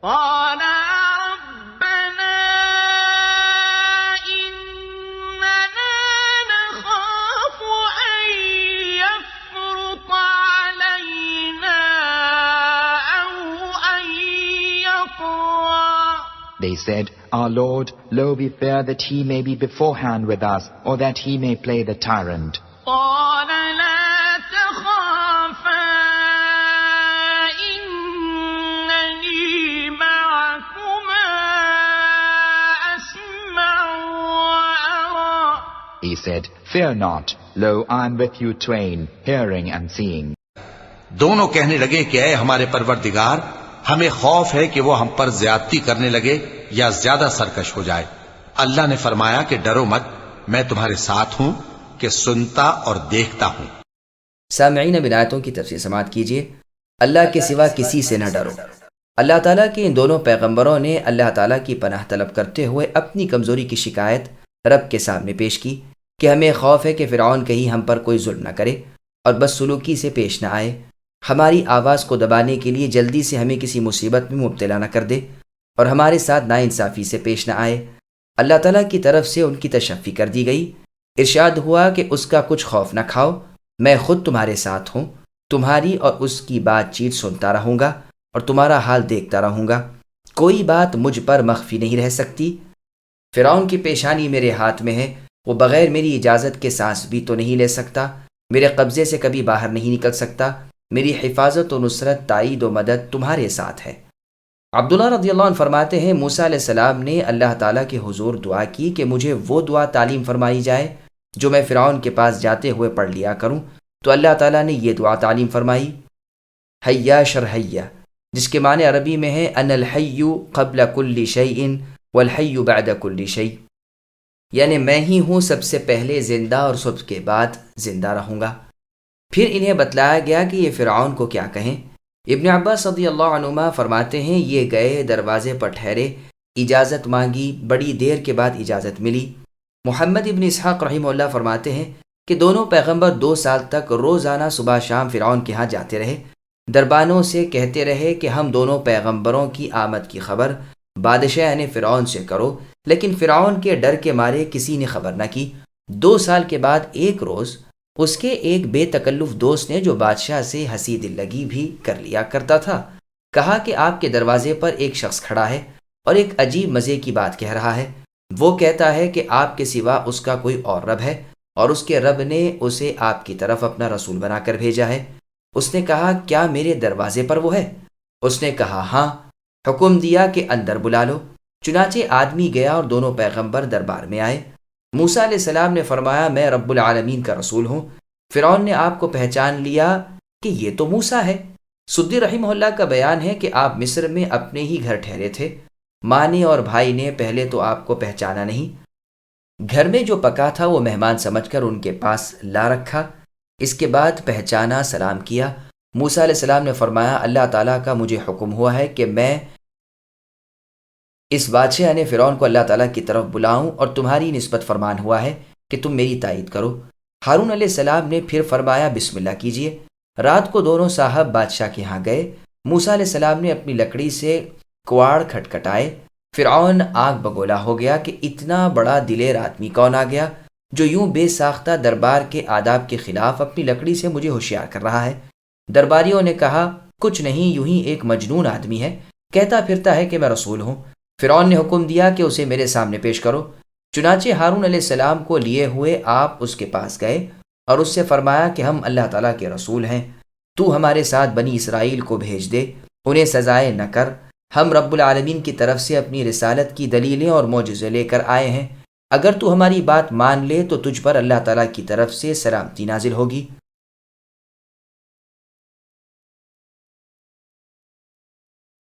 قال ربنا إننا نخاف أن يفرط علينا أو أن يطغى. They said, Our Lord, lo, we fear that he may be beforehand with us, or that he may play the tyrant. قال لا تخافا إنني معكما أسمع وأرى. He said, Fear not, lo, I am with you twain, hearing and seeing. دونوں کہنے لگے کہ اے ہمارے پروردگار، ہمیں خوف ہے کہ وہ ہم پر زیادتی کرنے لگے یا زیادہ سرکش ہو جائے۔ اللہ نے فرمایا کہ ڈرو مت، میں تمہارے ساتھ ہوں کہ سنتا اور دیکھتا ہوں۔ سامعین، اب آیتوں کی تفسیر سماعت کیجیے۔ اللہ کے سوا کسی سے نہ ڈرو۔ اللہ تعالیٰ کے ان دونوں پیغمبروں نے اللہ تعالیٰ کی پناہ طلب کرتے ہوئے اپنی کمزوری کی شکایت رب کے سامنے پیش کی کہ ہمیں خوف ہے کہ فرعون کہیں ہم پر کوئی ظلم نہ کرے اور بدسلوکی سے پیش نہ آئے، ہماری آواز کو دبانے کے لیے جلدی سے ہمیں کسی مصیبت میں مبتلا نہ کر دے اور ہمارے ساتھ ناانصافی سے پیش نہ آئے۔ اللہ تعالیٰ کی طرف سے ان کی تشفی کر دی گئی۔ ارشاد ہوا کہ اس کا کچھ خوف نہ کھاؤ، میں خود تمہارے ساتھ ہوں، تمہاری اور اس کی بات چیت سنتا رہوں گا اور تمہارا حال دیکھتا رہوں گا، کوئی بات مجھ پر مخفی نہیں رہ سکتی۔ فرعون کی پیشانی میرے ہاتھ میں ہے، وہ بغیر میری اجازت کے سانس بھی تو نہیں لے سکتا، میرے قبضے سے کبھی باہر نہیں نکل سکتا، میری حفاظت و نصرت، تائید و مدد تمہارے ساتھ ہے۔ عبداللہ رضی اللہ عنہ فرماتے ہیں، موسیٰ علیہ السلام نے اللہ تعالیٰ کے حضور دعا کی کہ مجھے وہ دعا تعلیم فرمائی جائے جو میں فرعون کے پاس جاتے ہوئے پڑھ لیا کروں، تو اللہ تعالیٰ نے یہ دعا تعلیم فرمائی، حیا شرحیا، جس کے معنی عربی میں ہے ان الحی قبل کل شیء والحی بعد کل شیء، یعنی میں ہی ہوں سب سے پہلے زندہ اور سب کے بعد زندہ رہوں گا۔ پھر انہیں بتلایا گیا کہ یہ فرعون کو کیا کہیں۔ ابن عباس رضی اللہ عنہما فرماتے ہیں، یہ گئے، دروازے پر ٹھہرے، اجازت مانگی، بڑی دیر کے بعد اجازت ملی۔ محمد ابن اسحاق رحمہ اللہ فرماتے ہیں کہ دونوں پیغمبر 2 سال تک روزانہ صبح شام فرعون کے ہاں جاتے رہے، دربانوں سے کہتے رہے کہ ہم دونوں پیغمبروں کی آمد کی خبر بادشاہ یعنی فرعون سے کرو، لیکن فرعون کے ڈر کے مارے کسی نے خبر نہ کی۔ 2 سال کے بعد ایک روز اس کے ایک بے تکلف دوست نے، جو بادشاہ سے ہنسی دل لگی بھی کر لیا کرتا تھا، کہا کہ آپ کے دروازے پر ایک شخص کھڑا ہے اور ایک عجیب مزے کی بات کہہ رہا ہے۔ وہ کہتا ہے کہ آپ کے سوا اس کا کوئی اور رب ہے اور اس کے رب نے اسے آپ کی طرف اپنا رسول بنا کر بھیجا ہے۔ اس نے کہا، کیا میرے دروازے پر وہ ہے؟ اس نے کہا، ہاں۔ حکم دیا کہ اندر بلا لو۔ چنانچہ آدمی گیا اور دونوں پیغمبر دربار میں آئے۔ موسیٰ علیہ السلام نے فرمایا، میں رب العالمین کا رسول ہوں۔ فرعون نے آپ کو پہچان لیا کہ یہ تو موسیٰ ہے۔ سدی رحمہ اللہ کا بیان ہے کہ آپ مصر میں اپنے ہی گھر ٹھہرے تھے، ماں نے اور بھائی نے پہلے تو آپ کو پہچانا نہیں، گھر میں جو پکا تھا وہ مہمان سمجھ کر ان کے پاس لا رکھا، اس کے بعد پہچانا، سلام کیا۔ موسیٰ علیہ السلام نے فرمایا، اللہ تعالیٰ کا مجھے حکم ہوا ہے کہ میں اس بادشاہ یعنی فرعون کو اللہ تعالیٰ کی طرف بلاؤں، اور تمہاری نسبت فرمان ہوا ہے کہ تم میری تائید کرو۔ ہارون علیہ السلام نے پھر فرمایا، بسم اللہ کیجئے۔ رات کو دونوں صاحب بادشاہ کے ہاں گئے۔ موسیٰ علیہ السلام نے اپنی لکڑی سے کواڑ کھٹکھٹائے۔ فرعون آگ بگولا ہو گیا کہ اتنا بڑا دلیر آدمی کون آ گیا جو یوں بے ساختہ دربار کے آداب کے خلاف اپنی لکڑی سے مجھے ہوشیار کر رہا ہے۔ درباریوں نے کہا، کچھ نہیں، یوں ہی ایک مجنون آدمی ہے، کہتا پھرتا ہے کہ میں رسول ہوں۔ فرعون نے حکم دیا کہ اسے میرے سامنے پیش کرو۔ چنانچہ ہارون علیہ السلام کو لیے ہوئے آپ اس کے پاس گئے اور اس سے فرمایا کہ ہم اللہ تعالیٰ کے رسول ہیں، تو ہمارے ساتھ بنی اسرائیل کو بھیج دے، انہیں سزائے نہ کر، ہم رب العالمین کی طرف سے اپنی رسالت کی دلیلیں اور معجزے لے کر آئے ہیں، اگر تو ہماری بات مان لے تو تجھ پر اللہ تعالیٰ کی طرف سے سلامتی نازل ہوگی۔